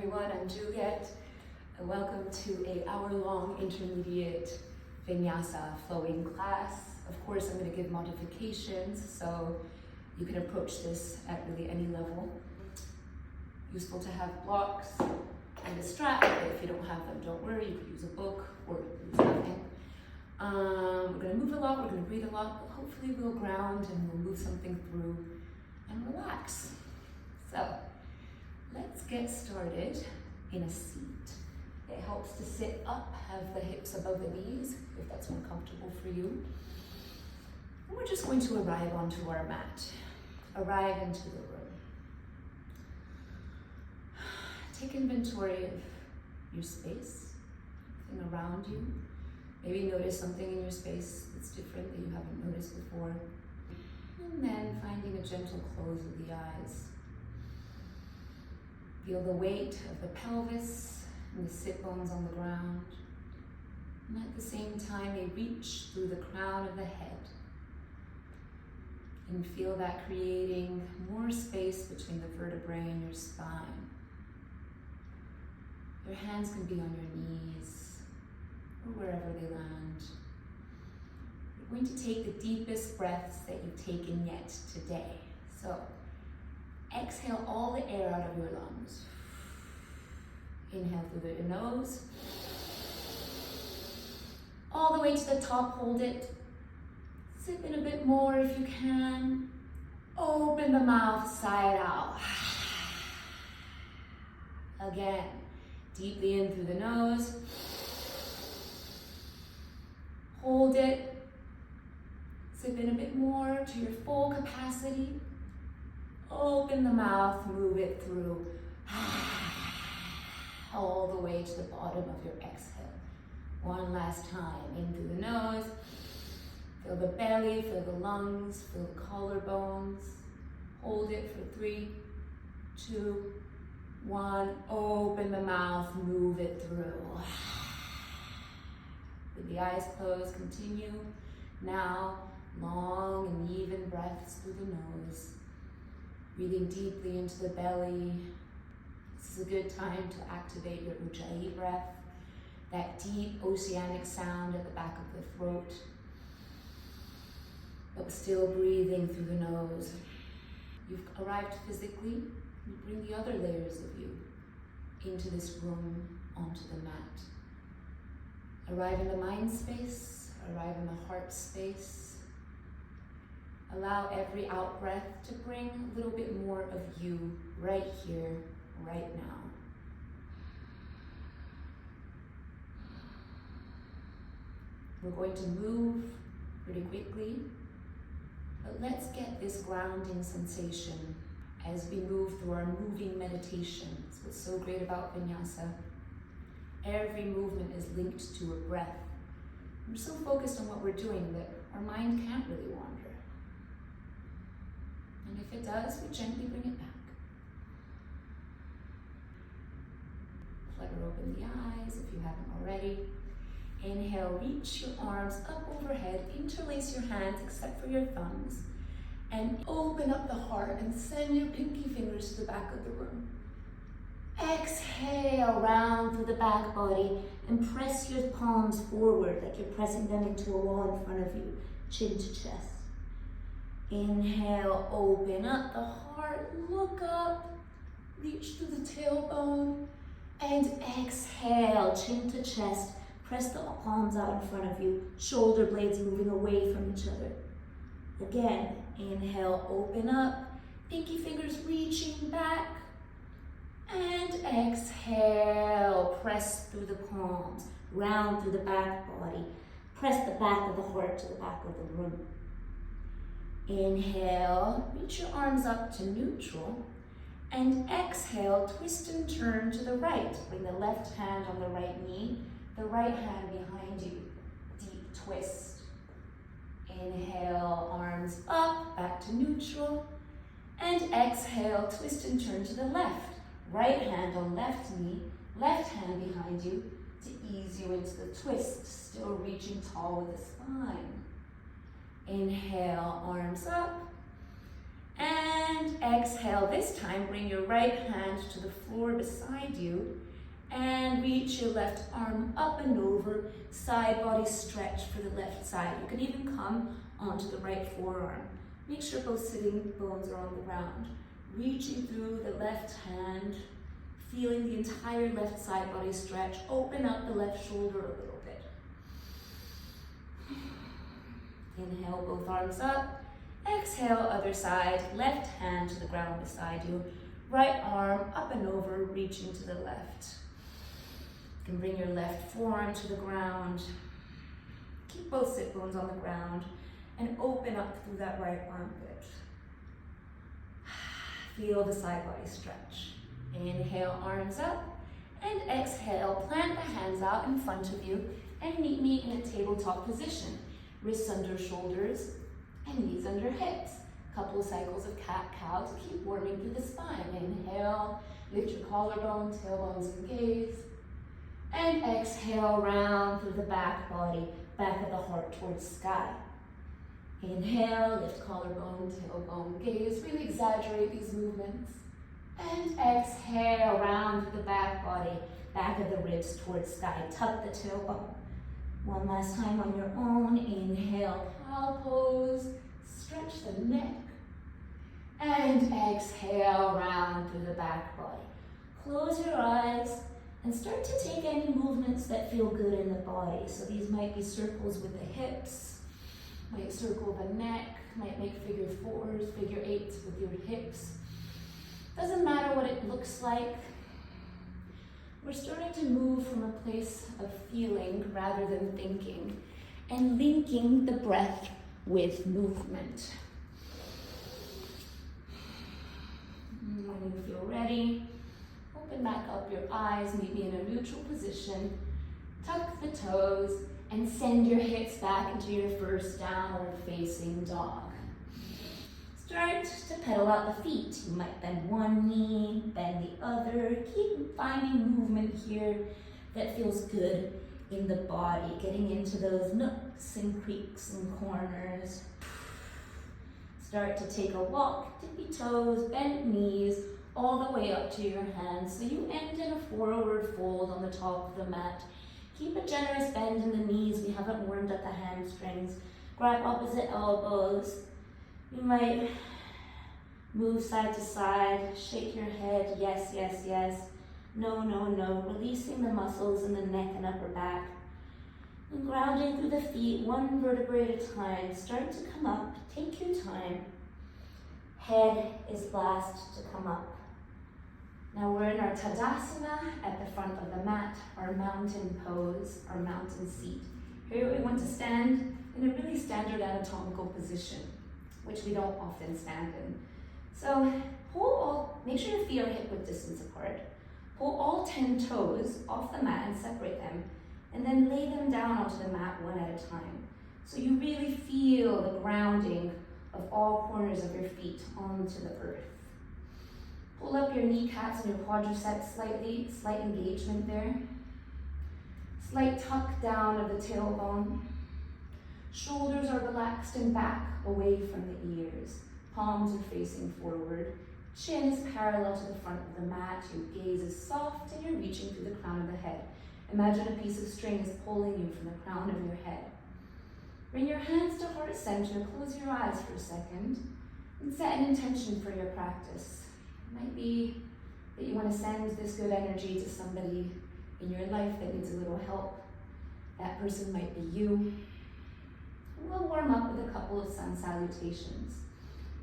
everyone, I'm Juliet, and welcome to an hour-long intermediate Vinyasa flowing class. Of course, I'm going to give modifications, so you can approach this at really any level. Useful to have blocks and a strap, but if you don't have them, don't worry, you could use a book or use nothing. We're going to move a lot, we're going to breathe a lot, but hopefully we'll ground and we'll move something through and relax. So, let's get started in a seat. It helps to sit up, have the hips above the knees, if that's more comfortable for you. And we're just going to arrive onto our mat. Arrive into the room. Take inventory of your space, everything around you. Maybe notice something in your space that's different that you haven't noticed before. And then finding a gentle close of the eyes. Feel the weight of the pelvis and the sit bones on the ground. And at the same time, they reach through the crown of the head. And feel that creating more space between the vertebrae and your spine. Your hands can be on your knees or wherever they land. You're going to take the deepest breaths that you've taken yet today. So, exhale all the air out of your lungs. Inhale through your nose. All the way to the top, hold it. Sip in a bit more if you can. Open the mouth side out. Again, deeply in through the nose. Hold it. Sip in a bit more to your full capacity. Open the mouth, move it through. All the way to the bottom of your exhale. One last time, in through the nose. Feel the belly, feel the lungs, feel the collarbones. Hold it for 3, 2, 1. Open the mouth, move it through. With the eyes closed, continue. Now, long and even breaths through the nose. Breathing deeply into the belly. This is a good time to activate your Ujjayi breath, that deep oceanic sound at the back of the throat, but still breathing through the nose. You've arrived physically. You bring the other layers of you into this room, onto the mat. Arrive in the mind space, arrive in the heart space. Allow every out breath to bring a little bit more of you right here, right now. We're going to move pretty quickly, but let's get this grounding sensation as we move through our moving meditation. That's what's so great about Vinyasa. Every movement is linked to a breath. We're so focused on what we're doing that our mind can't really wander. And if it does, we gently bring it back. Flutter open the eyes if you haven't already. Inhale, reach your arms up overhead, interlace your hands except for your thumbs, and open up the heart and send your pinky fingers to the back of the room. Exhale, round through the back body and press your palms forward like you're pressing them into a wall in front of you, chin to chest. Inhale, open up the heart, look up, reach through the tailbone, and exhale, chin to chest, press the palms out in front of you, shoulder blades moving away from each other. Again, inhale, open up, pinky fingers reaching back, and exhale, press through the palms, round through the back body, press the back of the heart to the back of the room. Inhale, reach your arms up to neutral, and exhale, twist and turn to the right. Bring the left hand on the right knee, the right hand behind you. Deep twist. Inhale, arms up, back to neutral, and exhale, twist and turn to the left. Right hand on left knee, left hand behind you to ease you into the twist, still reaching tall with the spine. Inhale, arms up, And exhale. This time, bring your right hand to the floor beside you and reach your left arm up and over, side body stretch for the left side. You can even come onto the right forearm. Make sure both sitting bones are on the ground. Reaching through the left hand, feeling the entire left side body stretch. Open up the left shoulder a little bit. Inhale, both arms up. Exhale, other side. Left hand to the ground beside you. Right arm up and over, reaching to the left. You can bring your left forearm to the ground. Keep both sit bones on the ground and open up through that right armpit. Feel the side body stretch. Inhale, arms up, and exhale, plant the hands out in front of you and meet me in a tabletop position. Wrists under shoulders and knees under hips. Couple cycles of cat-cow to keep warming through the spine. Inhale, lift your collarbone, tailbones engage. And exhale, round through the back body, back of the heart towards sky. Inhale, lift collarbone, tailbone, gaze. Really exaggerate these movements. And exhale, round through the back body, back of the ribs towards sky. Tuck the tailbone. One last time on your own. Inhale, cow pose. Stretch the neck. And exhale, round through the back body. Close your eyes and start to take any movements that feel good in the body. So these might be circles with the hips, might circle the neck, might make figure fours, figure eights with your hips. Doesn't matter what it looks like. We're starting to move from a place of feeling rather than thinking, and linking the breath with movement. When you feel ready, open back up your eyes, maybe in a neutral position. Tuck the toes and send your hips back into your first downward facing dog. Start to pedal out the feet. You might bend one knee, bend the other. Keep finding movement here that feels good in the body, getting into those nooks and creaks and corners. Start to take a walk, tippy toes, bent knees, all the way up to your hands. So you end in a forward fold on the top of the mat. Keep a generous bend in the knees. We haven't warmed up the hamstrings. Grab opposite elbows. You might move side to side, shake your head, yes, yes, yes. No, no, no. Releasing the muscles in the neck and upper back. And grounding through the feet, one vertebrae at a time. Start to come up. Take your time. Head is last to come up. Now we're in our Tadasana at the front of the mat, our mountain pose, our mountain seat. Here we want to stand in a really standard anatomical position, which we don't often stand in. So make sure your feet are hip width distance apart. Pull all 10 toes off the mat and separate them, and then lay them down onto the mat one at a time. So you really feel the grounding of all corners of your feet onto the earth. Pull up your kneecaps and your quadriceps slightly, slight engagement there. Slight tuck down of the tailbone. Shoulders are relaxed and back away from the ears. Palms are facing forward. Chin is parallel to the front of the mat. Your gaze is soft and you're reaching through the crown of the head. Imagine a piece of string is pulling you from the crown of your head. Bring your hands to heart center. Close your eyes for a second and set an intention for your practice. It might be that you want to send this good energy to somebody in your life that needs a little help. That person might be you. We'll warm up with a couple of sun salutations.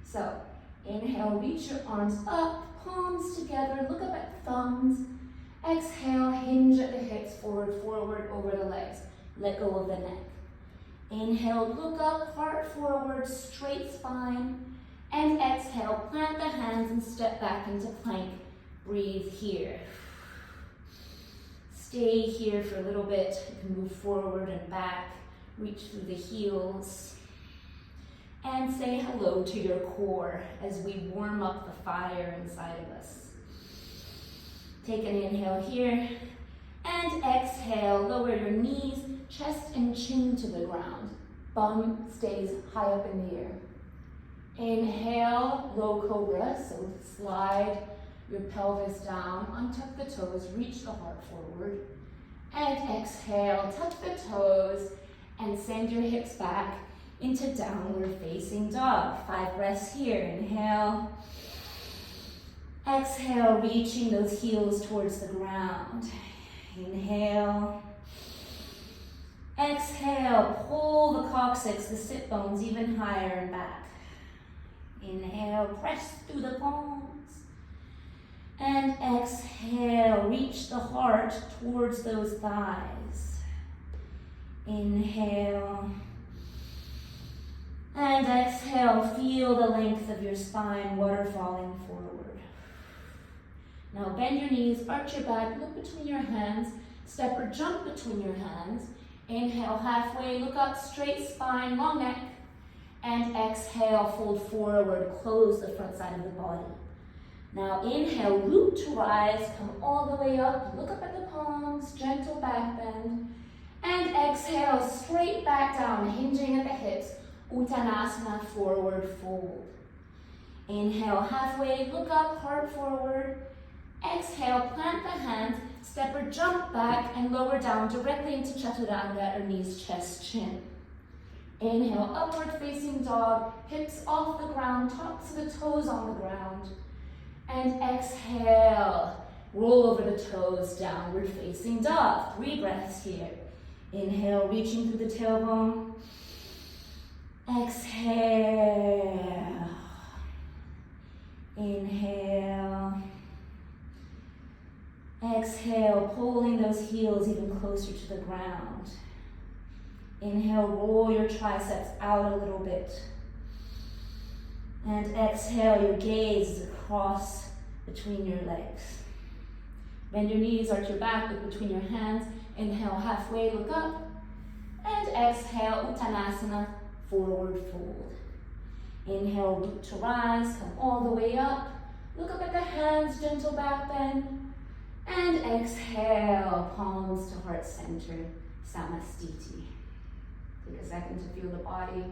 So, inhale, reach your arms up, palms together, look up at the thumbs. Exhale, hinge at the hips, forward, forward, over the legs. Let go of the neck. Inhale, look up, heart forward, straight spine. And exhale, plant the hands and step back into plank. Breathe here. Stay here for a little bit. You can move forward and back. Reach through the heels. And say hello to your core as we warm up the fire inside of us. Take an inhale here. And exhale, lower your knees, chest and chin to the ground. Bum stays high up in the air. Inhale, low cobra, so slide your pelvis down, untuck the toes, reach the heart forward. And exhale, tuck the toes, and send your hips back into downward facing dog. 5 breaths here. Inhale. Exhale, reaching those heels towards the ground. Inhale. Exhale, pull the coccyx, the sit bones even higher and back. Inhale, press through the palms. And exhale, reach the heart towards those thighs. Inhale. And exhale, feel the length of your spine, waterfalling forward. Now bend your knees, arch your back, look between your hands, step or jump between your hands. Inhale, halfway, look up, straight spine, long neck. And exhale, fold forward, close the front side of the body. Now inhale, root to rise, come all the way up, look up at the palms, gentle back bend. And exhale, straight back down, hinging at the hips, Uttanasana, forward fold. Inhale, halfway, look up, heart forward. Exhale, plant the hands, step or jump back and lower down directly into Chaturanga, or knees, chest, chin. Inhale, upward facing dog, hips off the ground, tops of the toes on the ground. And exhale, roll over the toes, downward facing dog. 3 breaths here. Inhale, reaching through the tailbone. Exhale. Inhale. Exhale, pulling those heels even closer to the ground. Inhale, roll your triceps out a little bit. And exhale, your gaze across between your legs. Bend your knees, arch your back, look between your hands. Inhale, halfway, look up. And exhale, Uttanasana, forward fold. Inhale, root to rise, come all the way up. Look up at the hands, gentle back bend. And exhale, palms to heart center, Samastiti. Take a second to feel the body.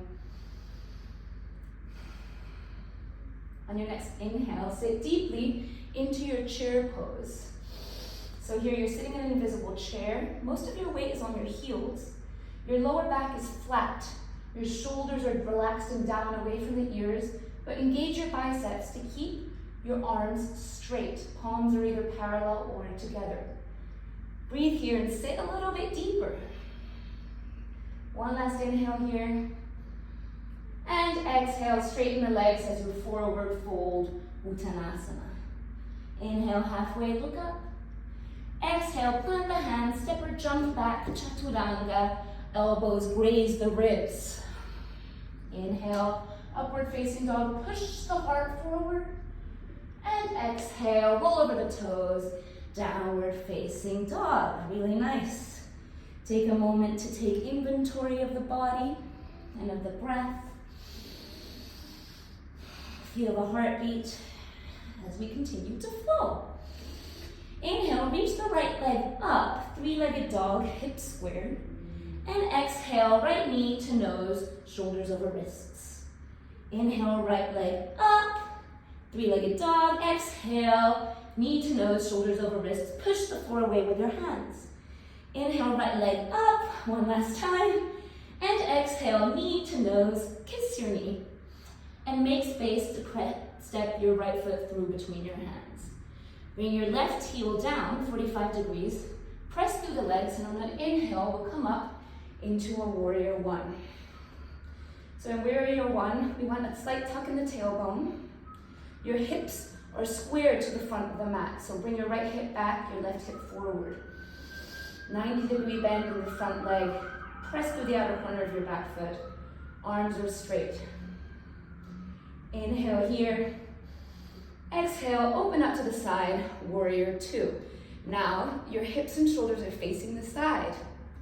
On your next inhale, sit deeply into your chair pose. So here you're sitting in an invisible chair. Most of your weight is on your heels. Your lower back is flat. Your shoulders are relaxed and down away from the ears, but engage your biceps to keep your arms straight. Palms are either parallel or together. Breathe here and sit a little bit deeper. One last inhale here. And exhale, straighten the legs as you forward fold, Uttanasana. Inhale, halfway, look up. Exhale, plant the hands, step or jump back, Chaturanga. Elbows graze the ribs. Inhale, upward facing dog, push the heart forward. And exhale, roll over the toes, downward facing dog. Really nice. Take a moment to take inventory of the body and of the breath. Feel the heartbeat as we continue to flow. Inhale, reach the right leg up, 3-legged dog, hips squared. And exhale, right knee to nose, shoulders over wrists. Inhale, right leg up, 3-legged dog. Exhale, knee to nose, shoulders over wrists. Push the floor away with your hands. Inhale, right leg up, one last time. And exhale, knee to nose, kiss your knee. And make space to step your right foot through between your hands. Bring your left heel down, 45 degrees. Press through the legs, and on an inhale, we'll come up into a warrior one. So in warrior one, we want a slight tuck in the tailbone. Your hips are squared to the front of the mat. So bring your right hip back, your left hip forward. 90-degree bend in the front leg. Press through the outer corner of your back foot. Arms are straight. Inhale here. Exhale, open up to the side, warrior two. Now, your hips and shoulders are facing the side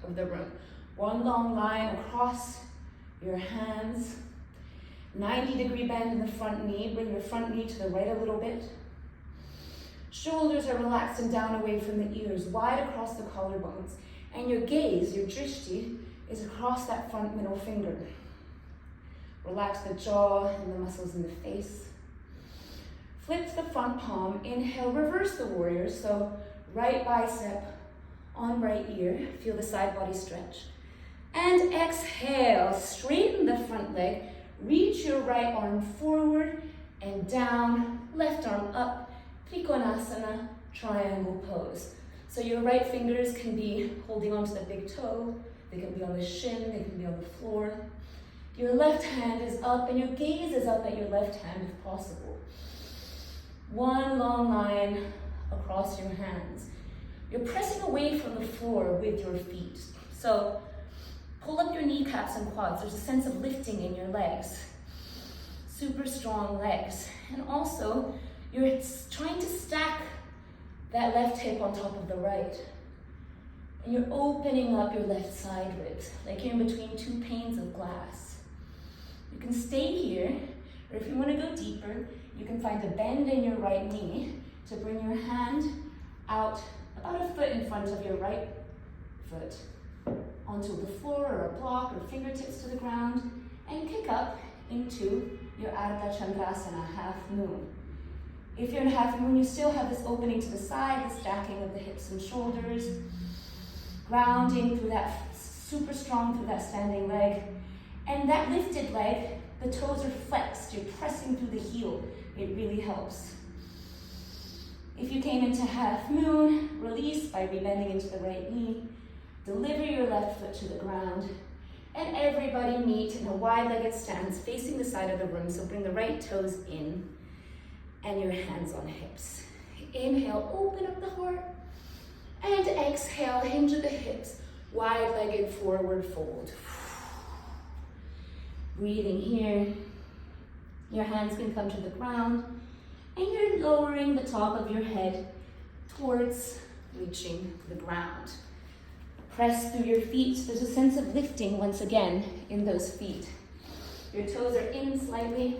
of the room. One long line across your hands. 90-degree bend in the front knee. Bring your front knee to the right a little bit. Shoulders are relaxed and down away from the ears, wide across the collarbones. And your gaze, your drishti, is across that front middle finger. Relax the jaw and the muscles in the face. Flip the front palm. Inhale, reverse the warrior. So right bicep on right ear. Feel the side body stretch. And exhale, straighten the front leg. Reach your right arm forward and down. Left arm up. Trikonasana, triangle pose. So your right fingers can be holding onto the big toe. They can be on the shin. They can be on the floor. Your left hand is up and your gaze is up at your left hand if possible. One long line across your hands. You're pressing away from the floor with your feet. So pull up your kneecaps and quads. There's a sense of lifting in your legs. Super strong legs. And also, you're trying to stack that left hip on top of the right. And you're opening up your left side ribs, like you're in between two panes of glass. You can stay here, or if you want to go deeper, you can find a bend in your right knee to bring your hand out about a foot in front of your right foot onto the floor or a block or fingertips to the ground, and kick up into your Ardha Chandrasana, half moon. If you're in half moon, you still have this opening to the side, the stacking of the hips and shoulders, grounding through that, super strong through that standing leg. And that lifted leg, the toes are flexed, you're pressing through the heel. It really helps. If you came into half moon, release by rebending into the right knee. Deliver your left foot to the ground. And everybody meet in a wide-legged stance facing the side of the room. So bring the right toes in and your hands on hips. Inhale, open up the heart. And exhale, hinge at the hips. Wide-legged forward fold. Breathing here. Your hands can come to the ground. And you're lowering the top of your head towards reaching the ground. Press through your feet. There's a sense of lifting once again in those feet. Your toes are in slightly.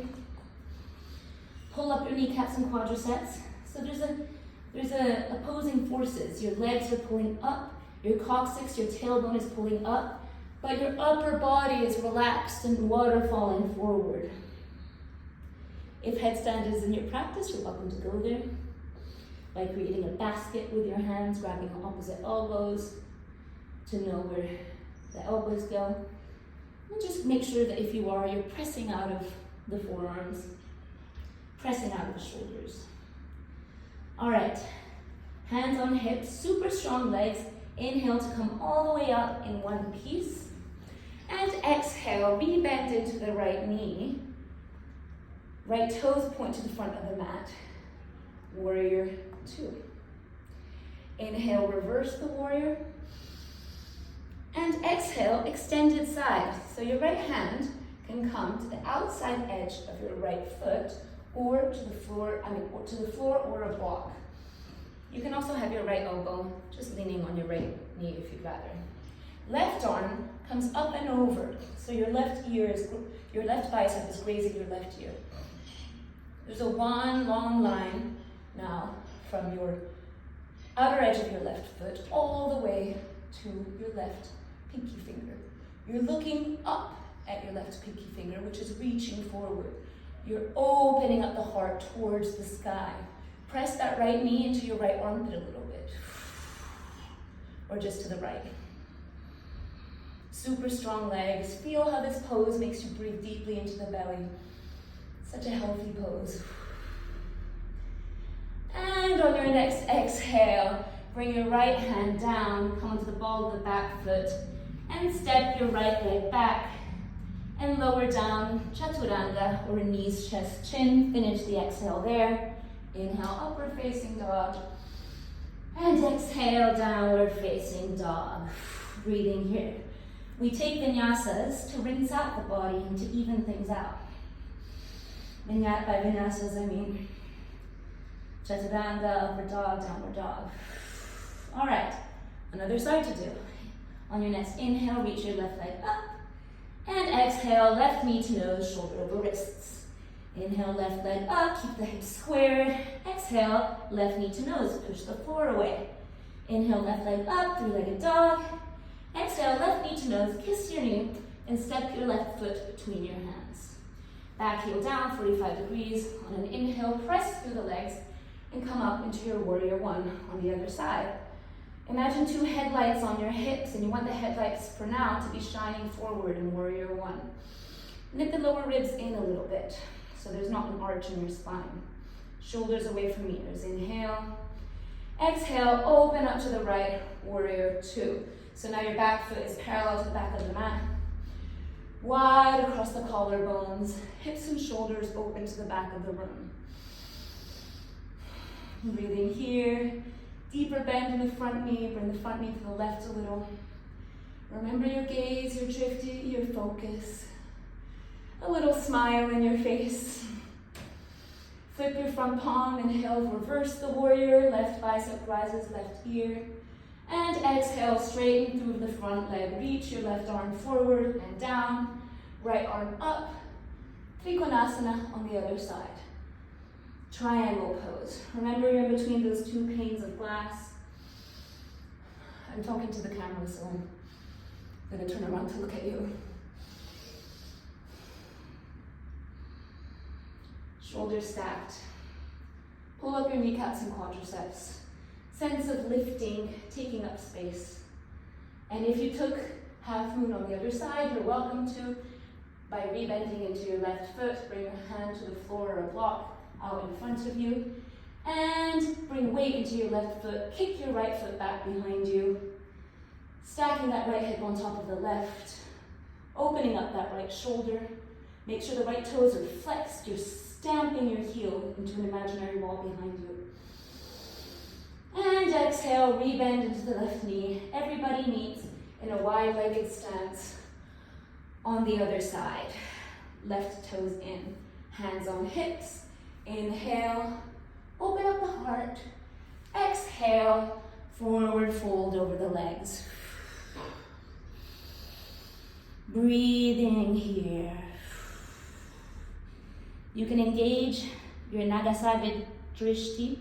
Pull up your kneecaps and quadriceps. So there's a opposing forces. Your legs are pulling up. Your coccyx, your tailbone is pulling up. But your upper body is relaxed and waterfalling forward. If headstand is in your practice, you're welcome to go there. By creating a basket with your hands, grabbing opposite elbows to know where the elbows go. And just make sure that if you are, you're pressing out of the forearms, pressing out of the shoulders. All right, hands on hips, super strong legs. Inhale to come all the way up in one piece. And exhale, rebend into the right knee. Right toes point to the front of the mat. Warrior 2. Inhale, reverse the warrior. And exhale, extended side. So your right hand can come to the outside edge of your right foot or to the floor, or a block. You can also have your right elbow just leaning on your right knee if you'd rather. Left arm comes up and over. So your left bicep is grazing your left ear. There's a one long line now from your outer edge of your left foot all the way to your left pinky finger. You're looking up at your left pinky finger, which is reaching forward. You're opening up the heart towards the sky. Press that right knee into your right armpit a little bit. Or just to the right. Super strong legs. Feel how this pose makes you breathe deeply into the belly. Such a healthy pose. And on your next exhale, bring your right hand down, come to the ball of the back foot, and step your right leg back, and lower down, chaturanga, or knees, chest, chin. Finish the exhale there. Inhale, upward facing dog. And exhale, downward facing dog. Breathing here. We take vinyasas to rinse out the body and to even things out. By vinyasas, I mean chaturanga, upward dog, downward dog. All right, another side to do. On your next inhale, reach your left leg up. And exhale, left knee to nose, shoulder over wrists. Inhale, left leg up, keep the hips squared. Exhale, left knee to nose, push the floor away. Inhale, left leg up, three-legged dog. Exhale, left knee to nose, kiss your knee, and step your left foot between your hands. Back heel down, 45 degrees. On an inhale, press through the legs and come up into your warrior one on the other side. Imagine two headlights on your hips, and you want the headlights for now to be shining forward in warrior one. Knit the lower ribs in a little bit so there's not an arch in your spine. Shoulders away from ears. Inhale. Exhale, open up to the right, warrior two. So now your back foot is parallel to the back of the mat. Wide across the collarbones, hips and shoulders open to the back of the room. Breathing here, deeper bend in the front knee, bring the front knee to the left a little. Remember your gaze, your drifting, your focus. A little smile in your face. Flip your front palm, inhale, reverse the warrior, left bicep rises, left ear. And exhale, straighten through the front leg. Reach your left arm forward and down, right arm up. Trikonasana on the other side. Triangle pose. Remember you're in between those two panes of glass. I'm talking to the camera, so I'm going to turn around to look at you. Shoulders stacked. Pull up your kneecaps and quadriceps. Sense of lifting, taking up space. And if you took half moon on the other side, you're welcome to, by rebending into your left foot, bring your hand to the floor or a block out in front of you, and bring weight into your left foot, kick your right foot back behind you, stacking that right hip on top of the left, opening up that right shoulder, make sure the right toes are flexed, you're stamping your heel into an imaginary wall behind you. And exhale, rebend into the left knee. Everybody meets in a wide-legged stance on the other side. Left toes in, hands on hips. Inhale, open up the heart. Exhale, forward fold over the legs. Breathing here. You can engage your Nagasavit Drishti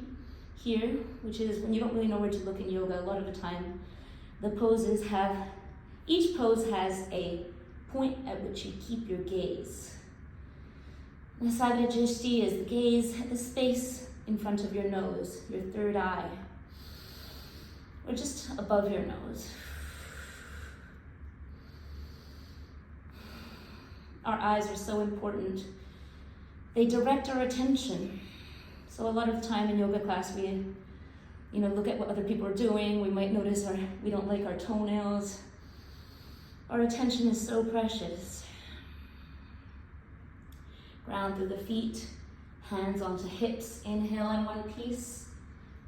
here, which is when you don't really know where to look in yoga. A lot of the time, the poses have, each pose has a point at which you keep your gaze. Nagasavit Drishti is the gaze at the space in front of your nose, your third eye, or just above your nose. Our eyes are so important. They direct our attention. So a lot of time in yoga class, we look at what other people are doing. We might notice we don't like our toenails. Our attention is so precious. Ground through the feet, hands onto hips. Inhale in one piece.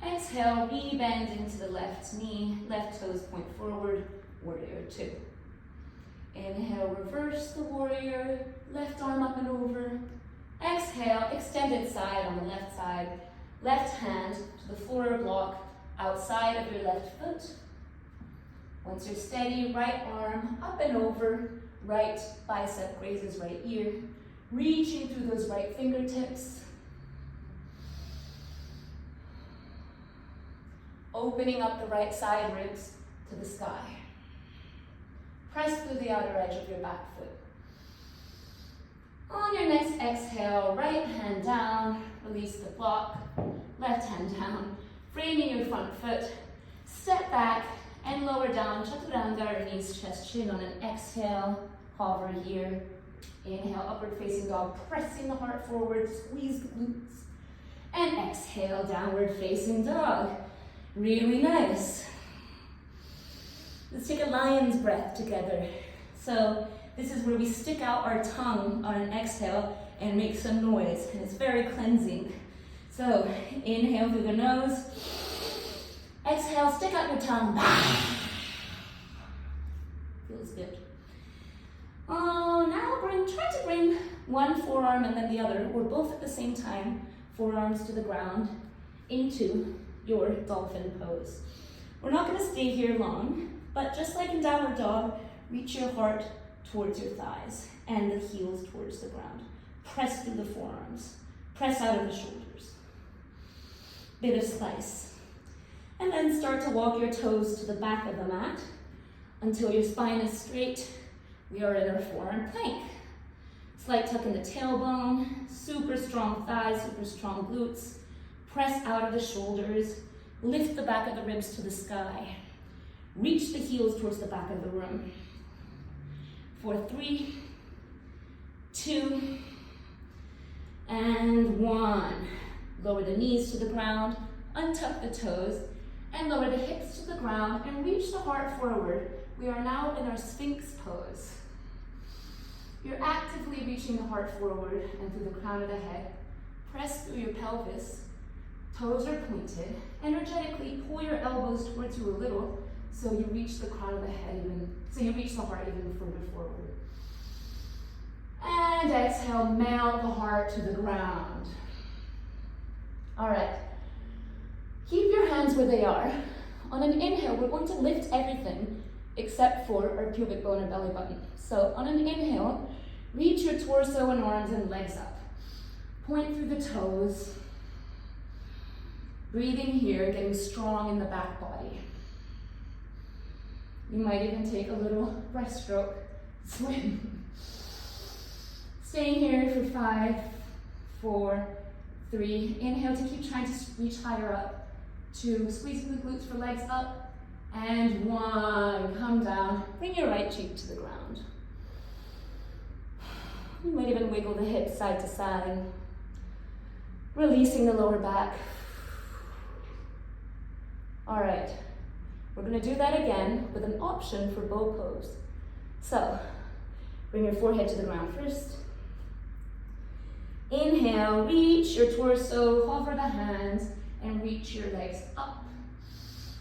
Exhale, rebend into the left knee. Left toes point forward, warrior two. Inhale, reverse the warrior. Left arm up and over. Exhale, extended side on the left side. Left hand to the floor or block outside of your left foot. Once you're steady, right arm up and over. Right bicep grazes right ear. Reaching through those right fingertips. Opening up the right side ribs to the sky. Press through the outer edge of your back foot. On your next exhale, right hand down, release the block, left hand down, framing your front foot, step back and lower down, chaturanga, or knees, chest, chin on an exhale, hover here. Inhale, upward facing dog, pressing the heart forward, squeeze the glutes. And exhale, downward facing dog. Really nice. Let's take a lion's breath together. So this is where we stick out our tongue on an exhale and make some noise, and it's very cleansing. So inhale through the nose. Exhale, stick out your tongue. Feels good. Oh, now try to bring one forearm and then the other, or both at the same time, forearms to the ground, into your dolphin pose. We're not going to stay here long, but just like in downward dog, reach your heart towards your thighs and the heels towards the ground. Press through the forearms. Press out of the shoulders. Bit of slice. And then start to walk your toes to the back of the mat until your spine is straight. We are in our forearm plank. Slight tuck in the tailbone, super strong thighs, super strong glutes. Press out of the shoulders, lift the back of the ribs to the sky. Reach the heels towards the back of the room. For 3, 2, and 1. Lower the knees to the ground, untuck the toes, and lower the hips to the ground and reach the heart forward. We are now in our Sphinx pose. You're actively reaching the heart forward and through the crown of the head. Press through your pelvis. Toes are pointed. Energetically pull your elbows towards you a little so you reach the crown of the head so you reach the heart even further forward. And exhale, mount the heart to the ground. All right. Keep your hands where they are. On an inhale, we're going to lift everything except for our pubic bone or belly button. So on an inhale, reach your torso and arms and legs up. Point through the toes. Breathing here, getting strong in the back body. You might even take a little breaststroke swim. Staying here for 5, 4, 3. Inhale to keep trying to reach higher up. 2, squeezing the glutes for legs up. And 1, come down. Bring your right cheek to the ground. You might even wiggle the hips side to side, releasing the lower back. All right, we're gonna do that again with an option for bow pose. So, bring your forehead to the ground first. Inhale, reach your torso, hover the hands, and reach your legs up.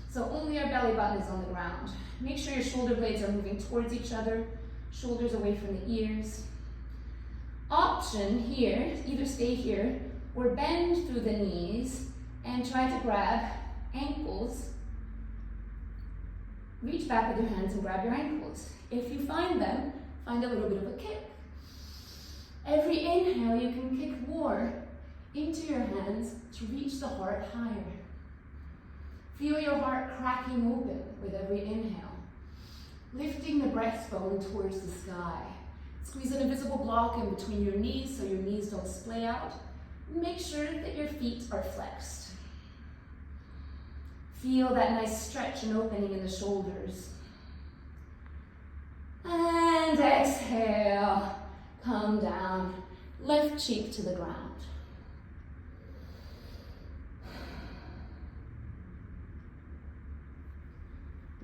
So only our belly button is on the ground. Make sure your shoulder blades are moving towards each other, shoulders away from the ears. Option here, either stay here or bend through the knees and try to grab ankles. Reach back with your hands and grab your ankles. If you find them, find a little bit of a kick. Every inhale, you can kick more into your hands to reach the heart higher. Feel your heart cracking open with every inhale. Lifting the breastbone towards the sky. Squeeze an invisible block in between your knees so your knees don't splay out. Make sure that your feet are flexed. Feel that nice stretch and opening in the shoulders. And exhale, come down. Left cheek to the ground.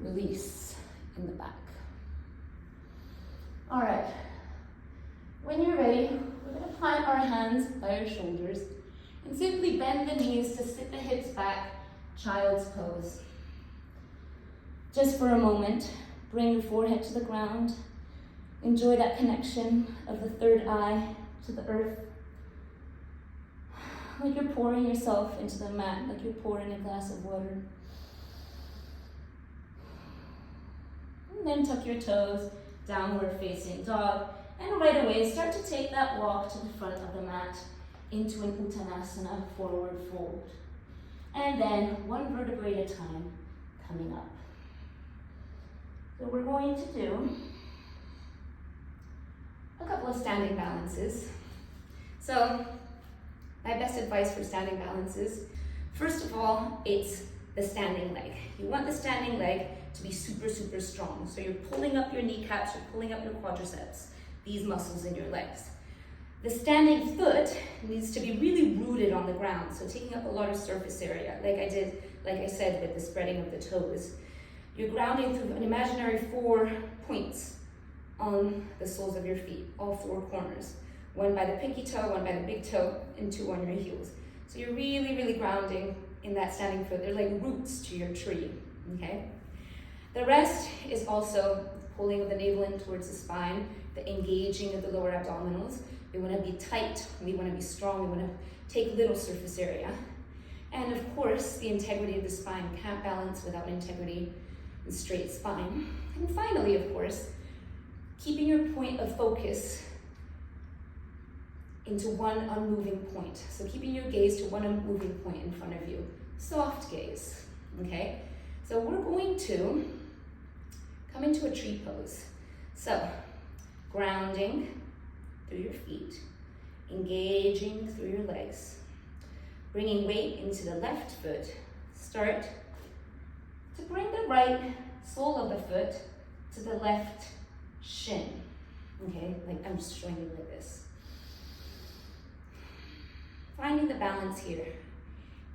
Release in the back. All right, when you're ready, we're gonna plant our hands by our shoulders and simply bend the knees to sit the hips back, child's pose. Just for a moment, bring your forehead to the ground. Enjoy that connection of the third eye to the earth. Like you're pouring yourself into the mat, like you're pouring a glass of water. And then tuck your toes, downward facing dog, and right away start to take that walk to the front of the mat into an Uttanasana, forward fold. And then one vertebrae at a time, coming up. So we're going to do a couple of standing balances. So my best advice for standing balances, first of all, it's the standing leg. You want the standing leg to be super, super strong. So you're pulling up your kneecaps, you're pulling up your quadriceps, these muscles in your legs. The standing foot needs to be really rooted on the ground, so taking up a lot of surface area, like I said with the spreading of the toes. You're grounding through an imaginary 4 points on the soles of your feet, all 4 corners. 1 by the pinky toe, 1 by the big toe, and 2 on your heels. So you're really, really grounding in that standing foot. They're like roots to your tree, okay? The rest is also the pulling of the navel in towards the spine, the engaging of the lower abdominals. We want to be tight, we want to be strong, we want to take little surface area. And of course, the integrity of the spine. Can't balance without integrity and straight spine. And finally, of course, keeping your point of focus into one unmoving point. So keeping your gaze to one unmoving point in front of you. Soft gaze, okay? So we're going to come into a tree pose. So, grounding, through your feet, engaging through your legs, bringing weight into the left foot. Start to bring the right sole of the foot to the left shin. Okay, like I'm just showing you like this. Finding the balance here.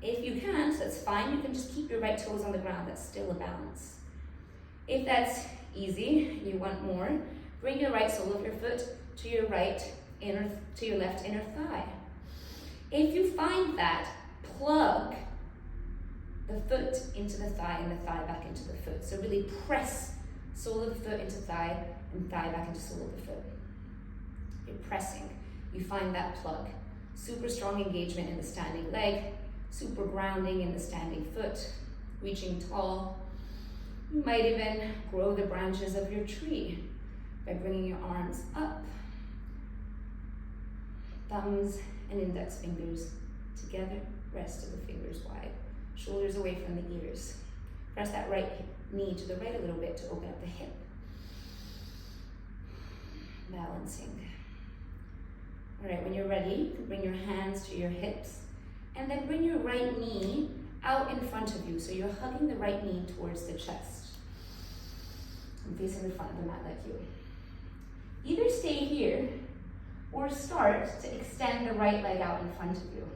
If you can't, that's fine. You can just keep your right toes on the ground. That's still a balance. If that's easy, you want more, bring your right sole of your foot to your left inner thigh. If you find that, plug the foot into the thigh and the thigh back into the foot. So really press sole of the foot into thigh and thigh back into sole of the foot. You're pressing. You find that plug. Super strong engagement in the standing leg, super grounding in the standing foot, reaching tall. You might even grow the branches of your tree by bringing your arms up, thumbs and index fingers together, rest of the fingers wide, shoulders away from the ears. Press that right knee to the right a little bit to open up the hip. Balancing. All right, when you're ready, you can bring your hands to your hips and then bring your right knee out in front of you. So you're hugging the right knee towards the chest. I'm facing the front of the mat like you. Either stay here or start to extend the right leg out in front of you.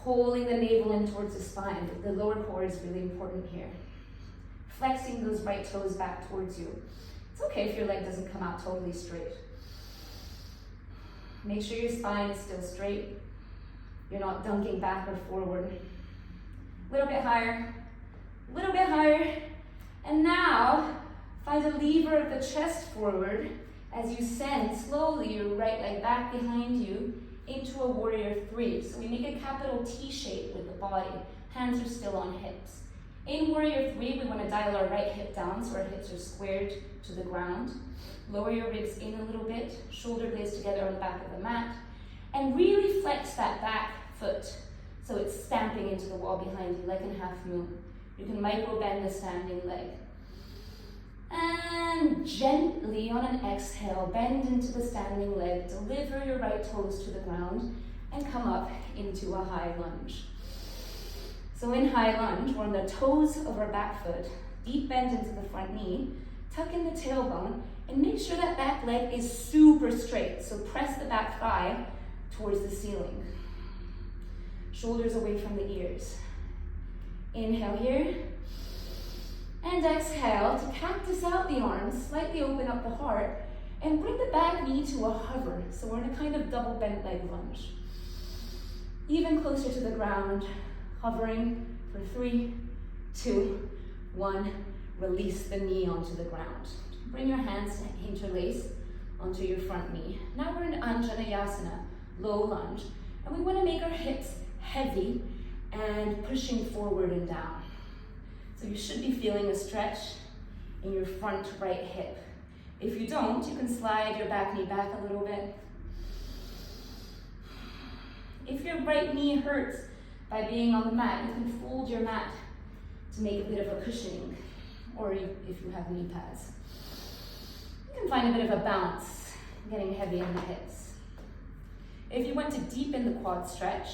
Pulling the navel in towards the spine. The lower core is really important here. Flexing those right toes back towards you. It's okay if your leg doesn't come out totally straight. Make sure your spine is still straight. You're not dunking back or forward. A little bit higher, a little bit higher. And now, find a lever of the chest forward as you send slowly your right leg back behind you into a warrior three. So we make a capital T shape with the body. Hands are still on hips. In warrior three, we want to dial our right hip down so our hips are squared to the ground. Lower your ribs in a little bit, shoulder blades together on the back of the mat, and really flex that back foot so it's stamping into the wall behind you like in half moon. You can micro bend the standing leg. And gently on an exhale, bend into the standing leg, deliver your right toes to the ground, and come up into a high lunge. So in high lunge, we're on the toes of our back foot, deep bend into the front knee, tuck in the tailbone, and make sure that back leg is super straight. So press the back thigh towards the ceiling. Shoulders away from the ears. Inhale here. And exhale to cactus out the arms, slightly open up the heart, and bring the back knee to a hover. So we're in a kind of double bent leg lunge. Even closer to the ground, hovering for 3, 2, 1. Release the knee onto the ground. Bring your hands to interlace onto your front knee. Now we're in Anjaneyasana, low lunge, and we want to make our hips heavy and pushing forward and down. So you should be feeling a stretch in your front right hip. If you don't, you can slide your back knee back a little bit. If your right knee hurts by being on the mat, you can fold your mat to make a bit of a cushioning, or if you have knee pads. You can find a bit of a bounce, getting heavy in the hips. If you want to deepen the quad stretch,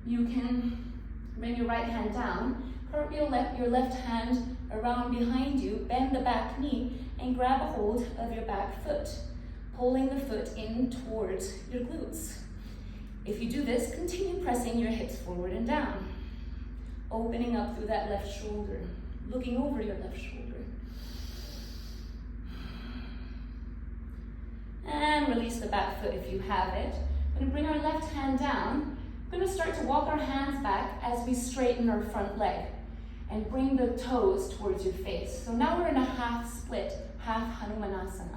you can bring your right hand down, curve your left hand around behind you, bend the back knee, and grab a hold of your back foot, pulling the foot in towards your glutes. If you do this, continue pressing your hips forward and down, opening up through that left shoulder, looking over your left shoulder. And release the back foot if you have it. We're going to bring our left hand down. We're going to start to walk our hands back as we straighten our front leg and bring the toes towards your face. So now we're in a half split, half Hanumanasana.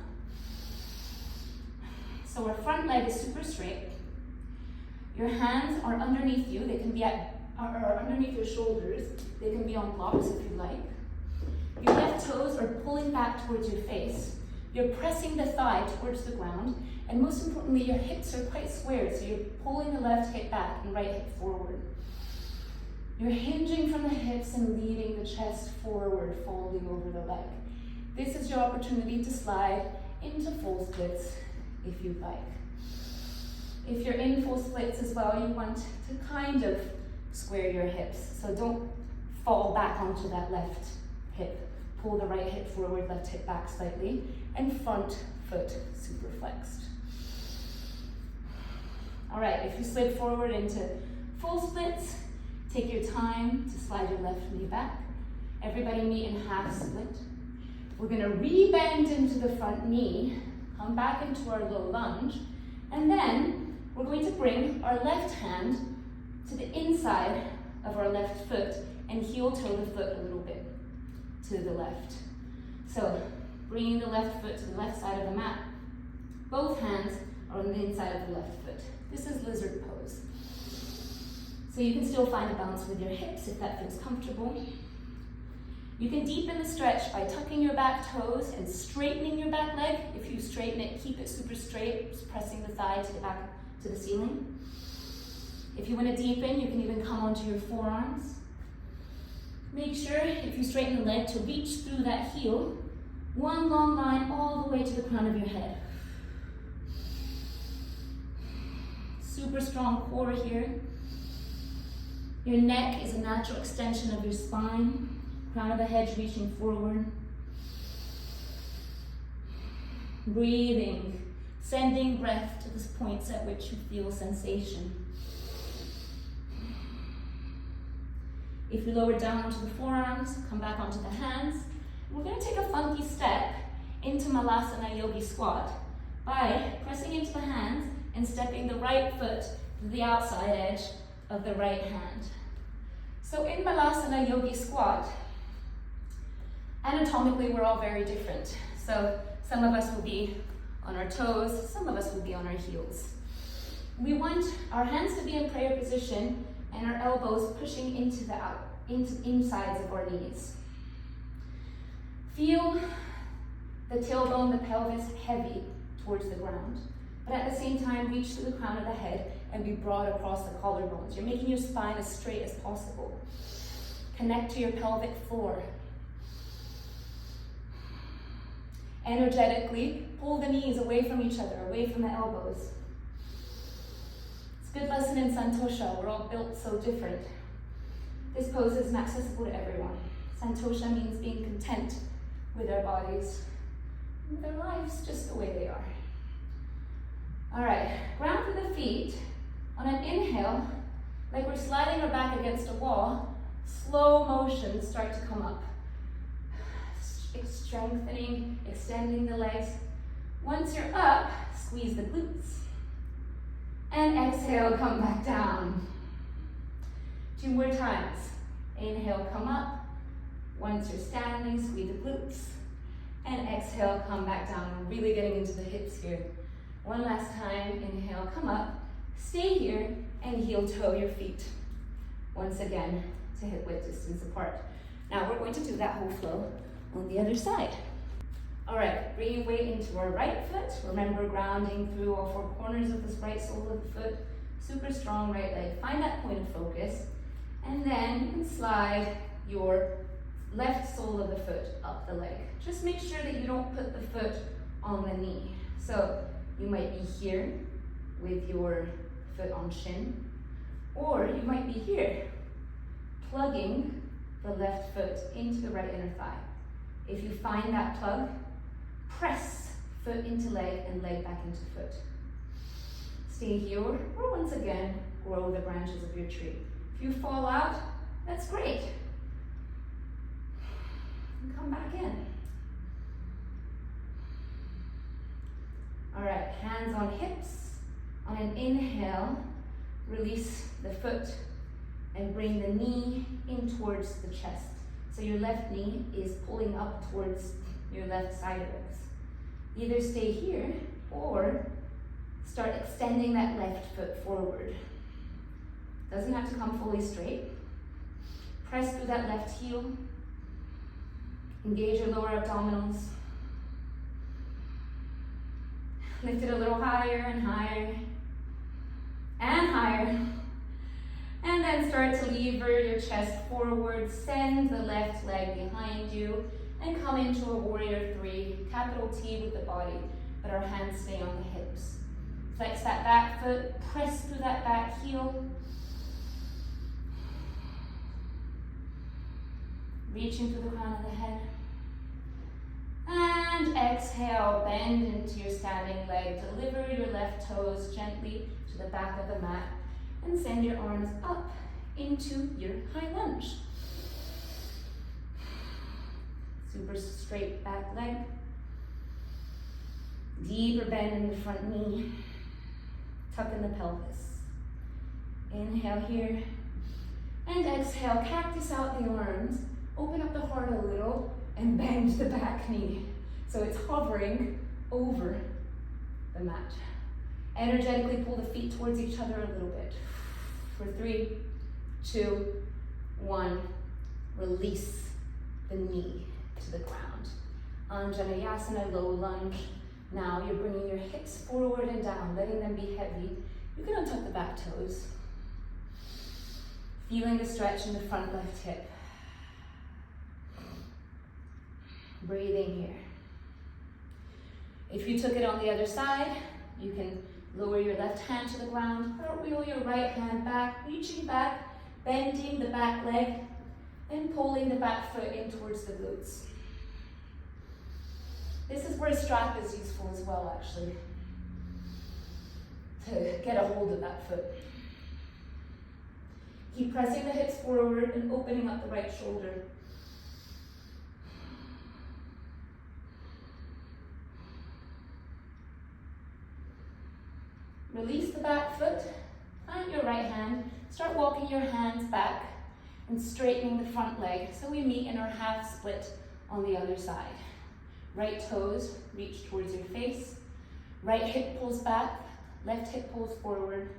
So our front leg is super straight. Your hands are underneath you. They can be are underneath your shoulders. They can be on blocks if you like. Your left toes are pulling back towards your face. You're pressing the thigh towards the ground, and most importantly, your hips are quite squared, so you're pulling the left hip back and right hip forward. You're hinging from the hips and leading the chest forward, folding over the leg. This is your opportunity to slide into full splits, if you'd like. If you're in full splits as well, you want to kind of square your hips. So don't fall back onto that left hip. Pull the right hip forward, left hip back slightly, and front foot super flexed. All right, if you slid forward into full splits, take your time to slide your left knee back. Everybody meet in half split. We're gonna re-bend into the front knee, come back into our low lunge, and then we're going to bring our left hand to the inside of our left foot and heel toe the foot a little bit to the left. So bringing the left foot to the left side of the mat. Both hands are on the inside of the left foot. This is lizard pose. So you can still find a balance with your hips if that feels comfortable. You can deepen the stretch by tucking your back toes and straightening your back leg. If you straighten it, keep it super straight, just pressing the thigh to the back to the ceiling. If you want to deepen, you can even come onto your forearms. Make sure, if you straighten the leg, to reach through that heel, one long line all the way to the crown of your head. Super strong core here. Your neck is a natural extension of your spine. Crown of the head reaching forward. Breathing, sending breath to the points at which you feel sensation. If you lower down onto the forearms, come back onto the hands. We're going to take a funky step into Malasana Yogi Squat by pressing into the hands and stepping the right foot to the outside edge of the right hand. So in Malasana Yogi Squat, anatomically we're all very different. So some of us will be on our toes, some of us will be on our heels. We want our hands to be in prayer position and our elbows pushing into the insides of our knees. Feel the tailbone, the pelvis heavy towards the ground, but at the same time reach to the crown of the head and be broad across the collarbones. You're making your spine as straight as possible. Connect to your pelvic floor. Energetically, pull the knees away from each other, away from the elbows. It's a good lesson in Santosha. We're all built so different. This pose isn't accessible to everyone. Santosha means being content with our bodies, with our lives just the way they are. All right, ground for the feet. On an inhale, like we're sliding our back against a wall, slow motion start to come up. Strengthening, extending the legs. Once you're up, squeeze the glutes. And exhale, come back down. 2 more times. Inhale, come up. Once you're standing, squeeze the glutes. And exhale, come back down. We're really getting into the hips here. One last time. Inhale, come up. Stay here and heel toe your feet. Once again, to hip width distance apart. Now we're going to do that whole flow on the other side. All right, bringing weight into our right foot. Remember, grounding through all 4 corners of this right sole of the foot. Super strong right leg. Find that point of focus. And then you can slide your left sole of the foot up the leg. Just make sure that you don't put the foot on the knee. So you might be here with your foot on shin, or you might be here, plugging the left foot into the right inner thigh. If you find that plug, press foot into leg and leg back into foot. Stay here, or once again, grow the branches of your tree. If you fall out, that's great. And come back in. All right, hands on hips. On an inhale, release the foot and bring the knee in towards the chest. So your left knee is pulling up towards your left side ribs. Either stay here or start extending that left foot forward. Doesn't have to come fully straight. Press through that left heel. Engage your lower abdominals. Lift it a little higher and higher and higher. And then start to lever your chest forward. Send the left leg behind you and come into a warrior 3, capital T with the body. but our hands stay on the hips. Flex that back foot, press through that back heel. Reaching through the crown of the head. And exhale, bend into your standing leg. Deliver your left toes gently to the back of the mat and send your arms up into your high lunge. Super straight back leg. Deeper bend in the front knee. Tuck in the pelvis. Inhale here. And exhale, cactus out the arms. Open up the heart a little and bend the back knee. So it's hovering over the mat. Energetically pull the feet towards each other a little bit. For 3, 2, 1. Release the knee to the ground. Anjaneyasana, low lunge. Now you're bringing your hips forward and down, letting them be heavy. You can untuck the back toes. Feeling the stretch in the front left hip. Breathing here. If you took it on the other side, you can lower your left hand to the ground, or wheel your right hand back, reaching back, bending the back leg, and pulling the back foot in towards the glutes. This is where a strap is useful as well, actually, to get a hold of that foot. Keep pressing the hips forward and opening up the right shoulder. Release the back foot, plant your right hand, start walking your hands back and straightening the front leg so we meet in our half split on the other side. Right toes reach towards your face, right hip pulls back, left hip pulls forward,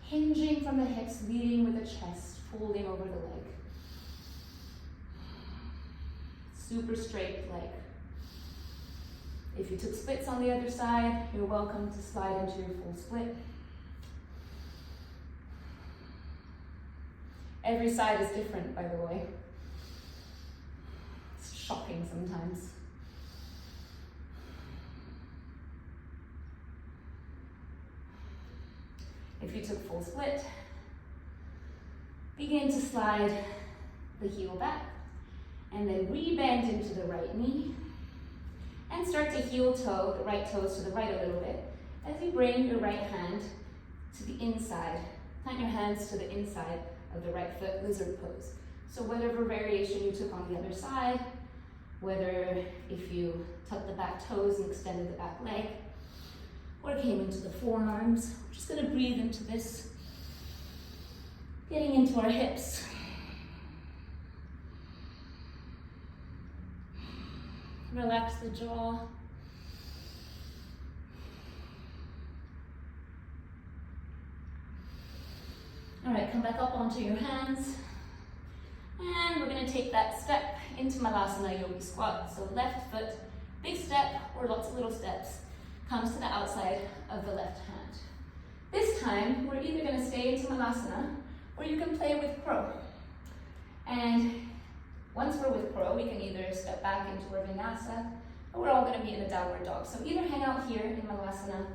hinging from the hips, leading with the chest, folding over the leg. Super straight leg. If you took splits on the other side, you're welcome to slide into your full split. Every side is different, by the way. It's shocking sometimes. If you took full split, begin to slide the heel back and then re-bend into the right knee. And start to heel toe, the right toes to the right a little bit, as you bring your right hand to the inside. Plant your hands to the inside of the right foot, lizard pose. So whatever variation you took on the other side, whether if you tucked the back toes and extended the back leg, or came into the forearms, we're just gonna breathe into this, getting into our hips. Relax the jaw. All right, come back up onto your hands. And we're gonna take that step into Malasana Yogi Squat. So left foot, big step, or lots of little steps, comes to the outside of the left hand. This time, we're either gonna stay into Malasana, or you can play with crow. And once we're with crow, we can either step back into our Vinyasa, or we're all going to be in a downward dog. So either hang out here in Malasana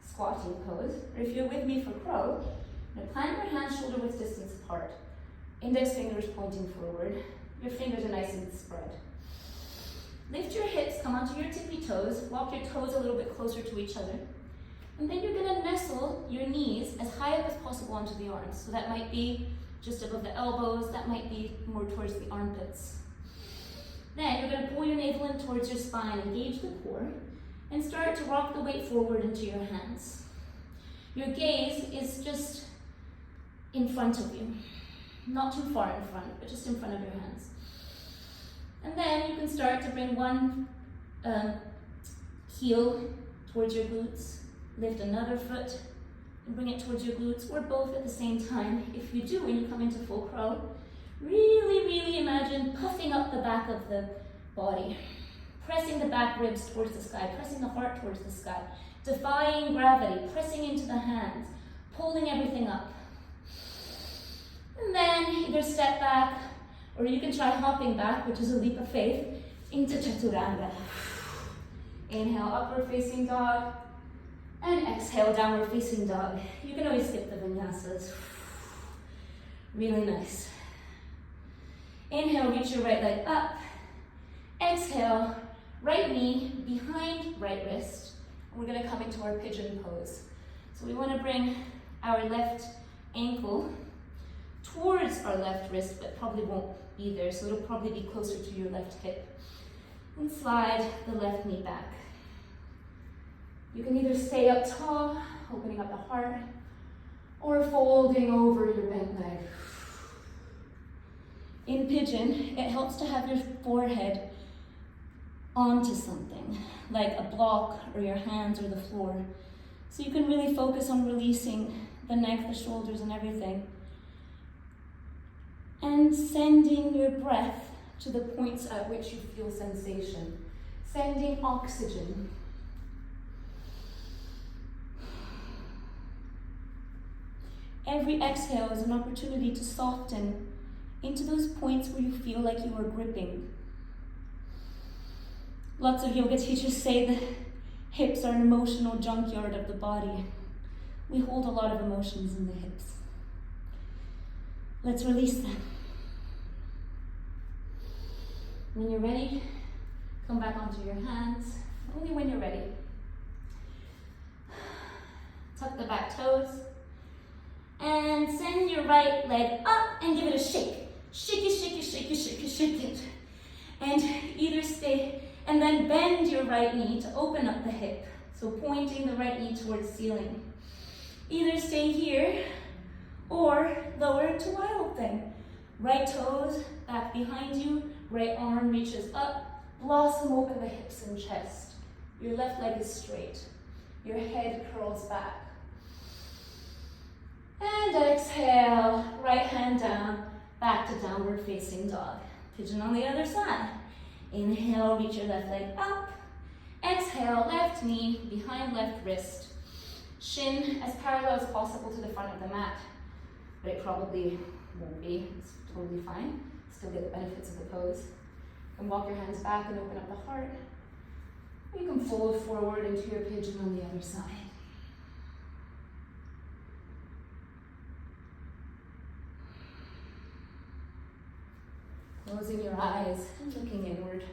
squatting pose, or if you're with me for crow, now plant your hands shoulder width distance apart. Index fingers pointing forward. Your fingers are nice and spread. Lift your hips, come onto your tippy toes, walk your toes a little bit closer to each other. And then you're going to nestle your knees as high up as possible onto the arms. So that might be just above the elbows, that might be more towards the armpits. Then you're going to pull your navel in towards your spine, engage the core, and start to rock the weight forward into your hands. Your gaze is just in front of you, not too far in front, but just in front of your hands. And then you can start to bring one heel towards your glutes, lift another foot, and bring it towards your glutes, or both at the same time. If you do, when you come into full crow, really imagine puffing up the back of the body, pressing the back ribs towards the sky, pressing the heart towards the sky, defying gravity, pressing into the hands, pulling everything up. And then either step back, or you can try hopping back, which is a leap of faith, into Chaturanga. Inhale, upward facing dog. And exhale, downward facing dog. You can always skip the vinyasas. Really nice. Inhale, reach your right leg up. Exhale, right knee behind right wrist. And we're gonna come into our pigeon pose. So we wanna bring our left ankle towards our left wrist, but probably won't be there, so it'll probably be closer to your left hip. And slide the left knee back. You can either stay up tall, opening up the heart, or folding over your bent leg. In pigeon, it helps to have your forehead onto something, like a block or your hands or the floor. So you can really focus on releasing the neck, the shoulders, and everything. And sending your breath to the points at which you feel sensation. Sending oxygen. Every exhale is an opportunity to soften into those points where you feel like you are gripping. Lots of yoga teachers say the hips are an emotional junkyard of the body. We hold a lot of emotions in the hips. Let's release them. When you're ready, come back onto your hands, only when you're ready. Tuck the back toes, and send your right leg up and give it a shake. Shake it, shake it, shake it, shake it, shake it. And either stay, and then bend your right knee to open up the hip. So pointing the right knee towards ceiling. Either stay here or lower to wild thing. Right toes back behind you, right arm reaches up, blossom open the hips and chest. Your left leg is straight. Your head curls back. And exhale, right hand down, back to downward facing dog. Pigeon on the other side. Inhale, reach your left leg up. Exhale, left knee behind left wrist. Shin as parallel as possible to the front of the mat, but it probably won't be. It's totally fine. Still get the benefits of the pose. You can walk your hands back and open up the heart. Or you can fold forward into your pigeon on the other side. Closing your eyes and looking inward.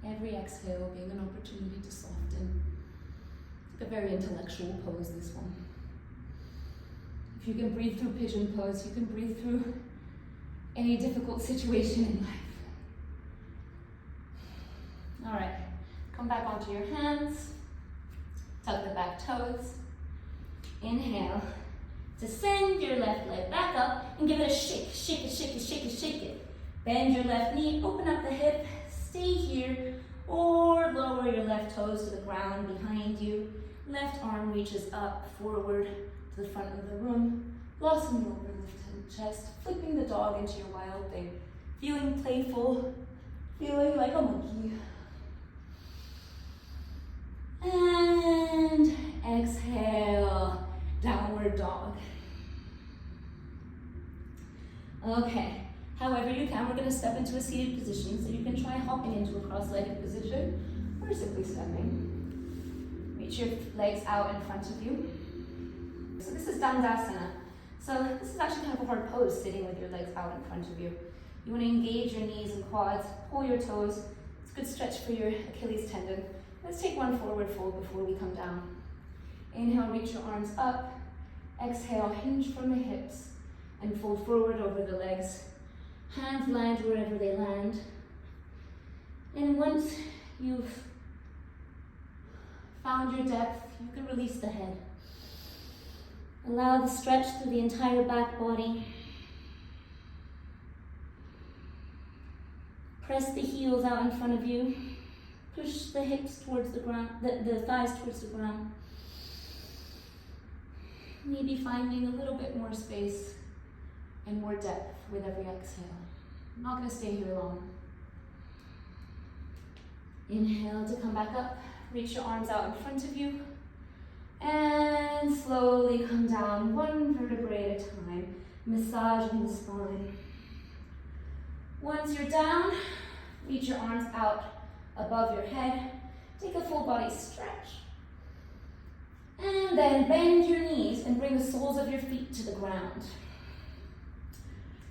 Every exhale being an opportunity to soften. It's a very intellectual pose, this one. If you can breathe through pigeon pose, you can breathe through any difficult situation in life. All right, come back onto your hands, tuck the back toes, inhale, to send your left leg back up and give it a shake, shake it, shake it, shake it, shake it. Bend your left knee, open up the hip, stay here, or lower your left toes to the ground behind you. Left arm reaches up, forward to the front of the room, blossoming over the chest, flipping the dog into your wild thing, feeling playful, feeling like a monkey. And exhale, downward dog. Okay, however you can, we're going to step into a seated position, so you can try hopping into a cross-legged position or simply stepping. Reach your legs out in front of you. So this is Dandasana. So this is actually kind of a hard pose, sitting with your legs out in front of you. You want to engage your knees and quads, pull your toes. It's a good stretch for your Achilles tendon. Let's take one forward fold before we come down. Inhale, reach your arms up. Exhale, hinge from the hips and fold forward over the legs. Hands land wherever they land. And once you've found your depth, you can release the head. Allow the stretch through the entire back body. Press the heels out in front of you. Push the hips towards the ground, the thighs towards the ground. Maybe finding a little bit more space and more depth with every exhale. I'm not going to stay here long. Inhale to come back up. reach your arms out in front of you. And slowly come down, one vertebrae at a time, massaging the spine. Once you're down, reach your arms out above your head. Take a full body stretch. And then bend your knees and bring the soles of your feet to the ground.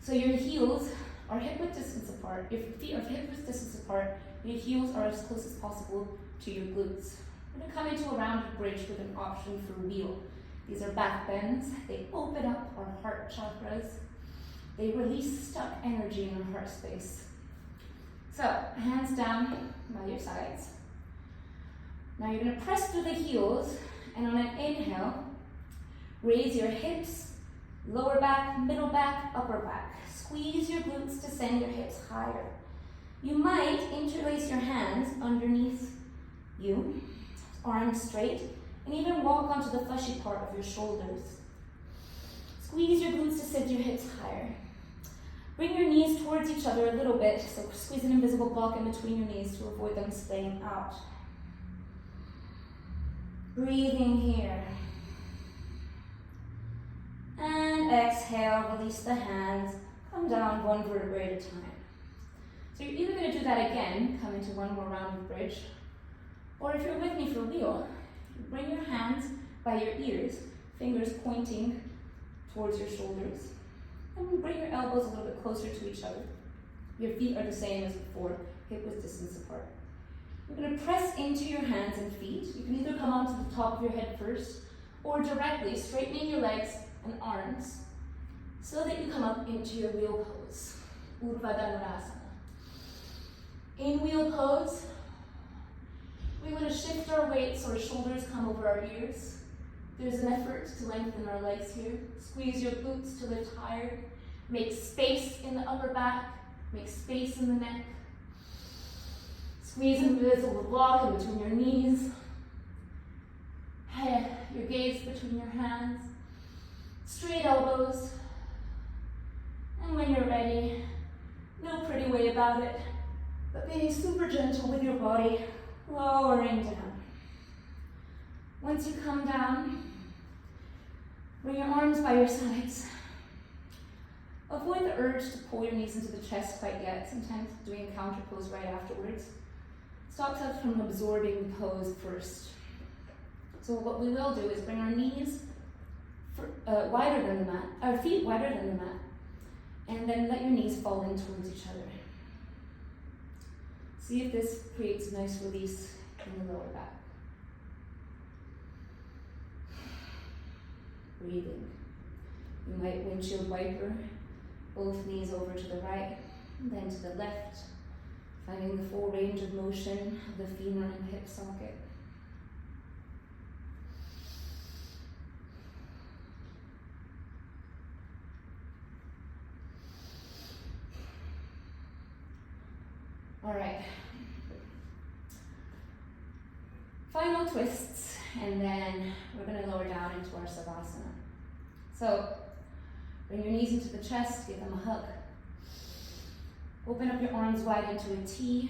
So your heels are hip-width distance apart. Your feet are hip-width distance apart. Your heels are as close as possible to your glutes. We're going to come into a rounded bridge with an option for wheel. These are back bends. They open up our heart chakras. They release stuck energy in our heart space. So, hands down by your sides. Now you're going to press through the heels, and on an inhale, raise your hips, lower back, middle back, upper back. Squeeze your glutes to send your hips higher. You might interlace your hands underneath you, arms straight, and even walk onto the fleshy part of your shoulders. Squeeze your glutes to send your hips higher. Bring your knees towards each other a little bit, so squeeze an invisible block in between your knees to avoid them splaying out. Breathing here. And exhale, release the hands, come down one vertebrae at a time. So you're either going to do that again, come into one more round of bridge, or if you're with me for wheel, you bring your hands by your ears, fingers pointing towards your shoulders, and bring your elbows a little bit closer to each other. Your feet are the same as before, hip-width distance apart. You're going to press into your hands and feet. You can either come onto the top of your head first, or directly straightening your legs and arms so that you come up into your wheel pose, Urdhva Dhanurasana. In wheel pose, we want to shift our weight so our shoulders come over our ears. There's an effort to lengthen our legs here. Squeeze your glutes to lift higher. Make space in the upper back. Make space in the neck. Squeeze an invisible block in between your knees. Your gaze between your hands. Straight elbows. And when you're ready, no pretty way about it, but being super gentle with your body, lowering down. Once you come down, bring your arms by your sides. Avoid the urge to pull your knees into the chest quite yet, sometimes doing a counter pose right afterwards. Stops us from absorbing the pose first. So what we will do is bring our knees wider than the mat, our feet wider than the mat, and then let your knees fall in towards each other. See if this creates a nice release in the lower back. Breathing. You might windshield wiper both knees over to the right, and then to the left, finding the full range of motion of the femur and hip socket. All right. Final twists, and then we're going to lower down into our Savasana. So, bring your knees into the chest, give them a hug. Open up your arms wide into a T,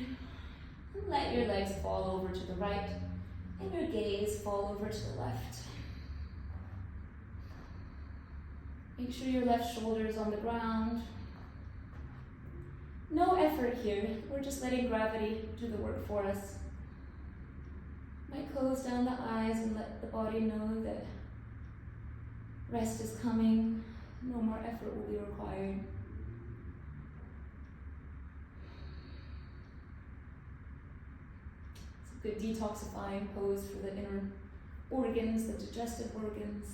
and let your legs fall over to the right, and your gaze fall over to the left. Make sure your left shoulder is on the ground. No effort here, we're just letting gravity do the work for us. Might close down the eyes and let the body know that rest is coming, no more effort will be required. It's a good detoxifying pose for the inner organs, the digestive organs.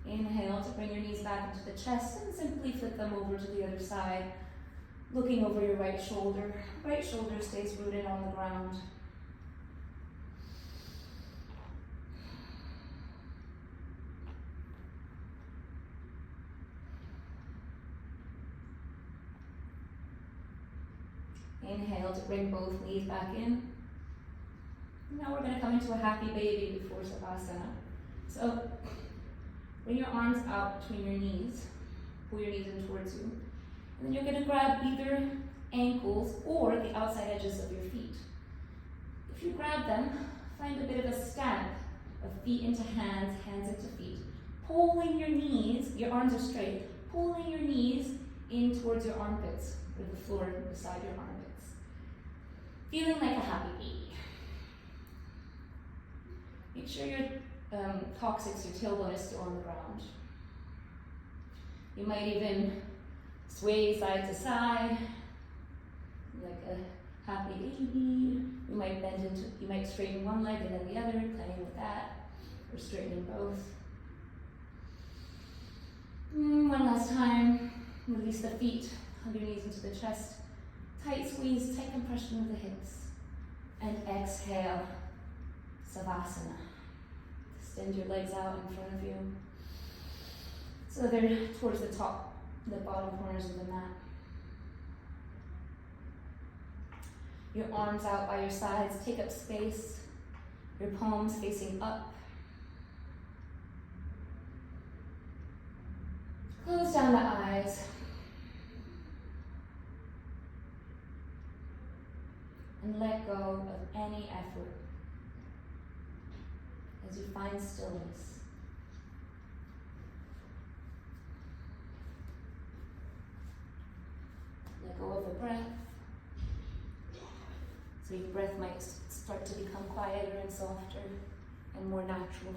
Inhale to bring your knees back into the chest and simply flip them over to the other side, looking over your right shoulder. Right shoulder stays rooted on the ground. Inhale to bring both knees back in. Now we're going to come into a happy baby before Savasana. So bring your arms out between your knees. Pull your knees in towards you. And then you're going to grab either ankles or the outside edges of your feet. If you grab them, feet into hands, hands into feet. Pulling your knees, your arms are straight, pulling your knees in towards your armpits, or the floor beside your armpits. Feeling like a happy baby. Make sure your coccyx, your tailbone is still on the ground. You might even sway side to side, like a happy baby. You might straighten one leg and then the other, playing with that, or straightening both. One last time, release the feet, hug your knees into the chest. Tight squeeze, tight compression of the hips. And exhale, Savasana. Extend your legs out in front of you, so they're towards the bottom corners of the mat. Your arms out by your sides, take up space. Your palms facing up. Close down the eyes. And let go of any effort as you find stillness. Let go of the breath. So your breath might start to become quieter and softer and more natural.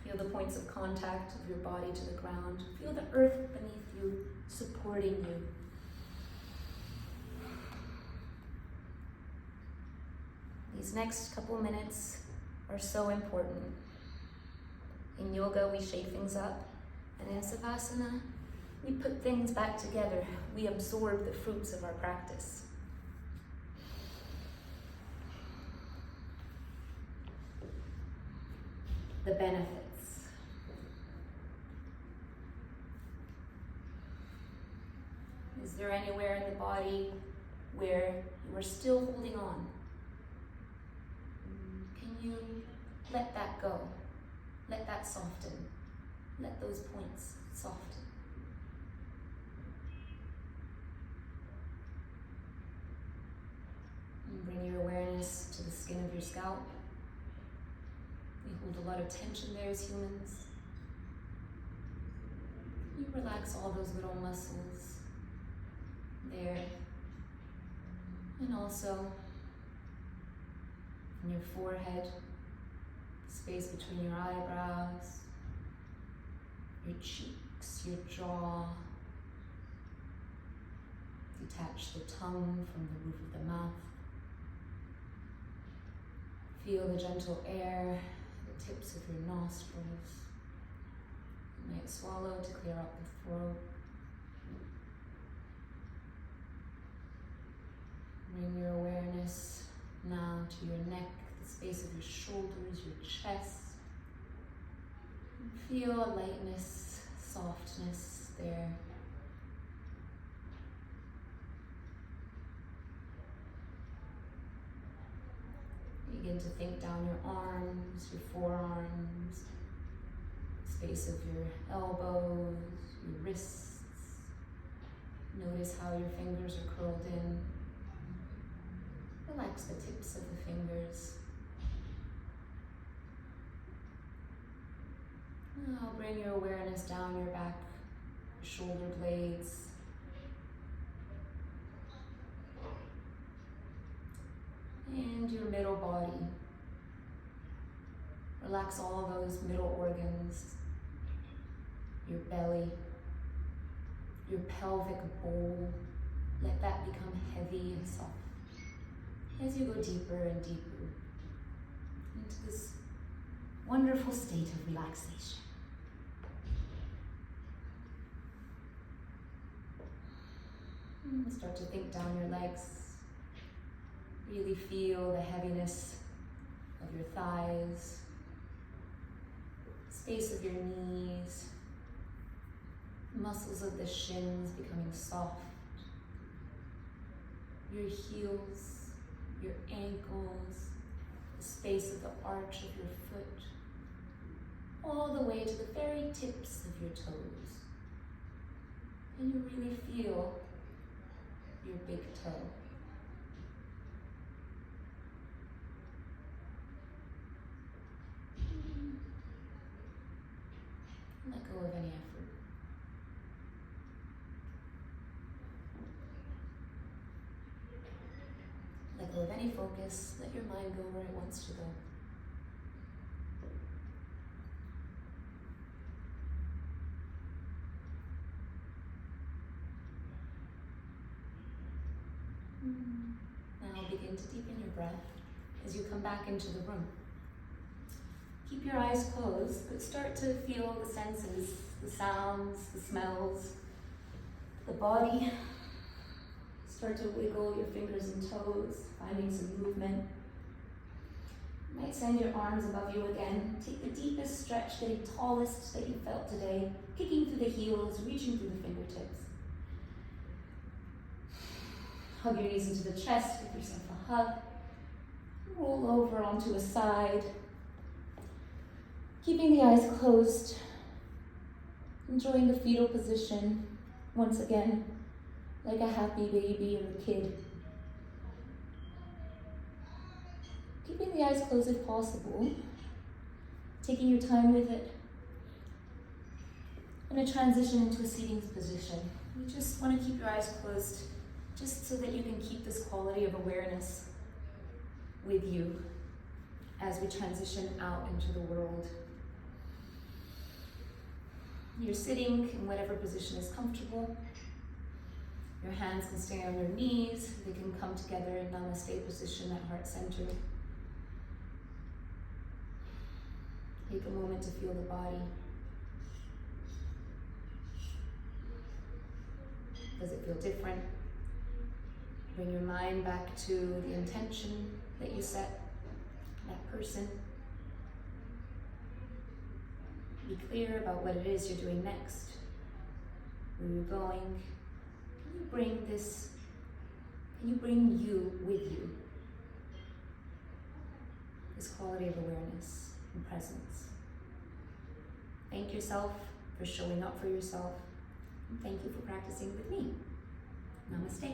Feel the points of contact of your body to the ground. Feel the earth beneath you, supporting you. These next couple minutes are so important. In yoga, we shake things up, and in Savasana, we put things back together. We absorb the fruits of our practice. The benefits. Is there anywhere in the body where you are still holding on? Can you let that go? Let that soften. Let those points soften. And bring your awareness to the skin of your scalp. We hold a lot of tension there as humans. You relax all those little muscles there. And also in your forehead, space between your eyebrows, your cheeks, your jaw. Detach the tongue from the roof of the mouth. Feel the gentle air, the tips of your nostrils. You might swallow to clear up the throat. Bring your awareness now to your neck, the space of your shoulders, your chest. And feel a lightness, softness there. Begin to think down your arms, your forearms, space of your elbows, your wrists. Notice how your fingers are curled in. Relax the tips of the fingers. Now bring your awareness down your back, your shoulder blades. And your middle body. Relax all those middle organs, your belly, your pelvic bowl. Let that become heavy and soft as you go deeper and deeper into this wonderful state of relaxation. And start to think down your legs. Really feel the heaviness of your thighs, space of your knees, muscles of the shins becoming soft, your heels, your ankles, the space of the arch of your foot, all the way to the very tips of your toes. And you really feel your big toe. Let go of any effort. Let go of any focus. Let your mind go where it wants to go. Now begin to deepen your breath as you come back into the room. Keep your eyes closed, but start to feel the senses, the sounds, the smells, the body. Start to wiggle your fingers and toes, finding some movement. You might send your arms above you again. Take the deepest stretch, getting tallest that you felt today, kicking through the heels, reaching through the fingertips. Hug your knees into the chest, give yourself a hug. Roll over onto a side. Keeping the eyes closed, enjoying the fetal position once again, like a happy baby or a kid. Keeping the eyes closed if possible, taking your time with it. I'm going to transition into a seating position. You just want to keep your eyes closed just so that you can keep this quality of awareness with you as we transition out into the world. You're sitting in whatever position is comfortable. Your hands can stay on your knees. They can come together in namaste position at heart center. Take a moment to feel the body. Does it feel different? Bring your mind back to the intention that you set, that person. Be clear about what it is you're doing next, where you're going. Can you bring this, can you bring you with you? This quality of awareness and presence. Thank yourself for showing up for yourself. And thank you for practicing with me. Namaste.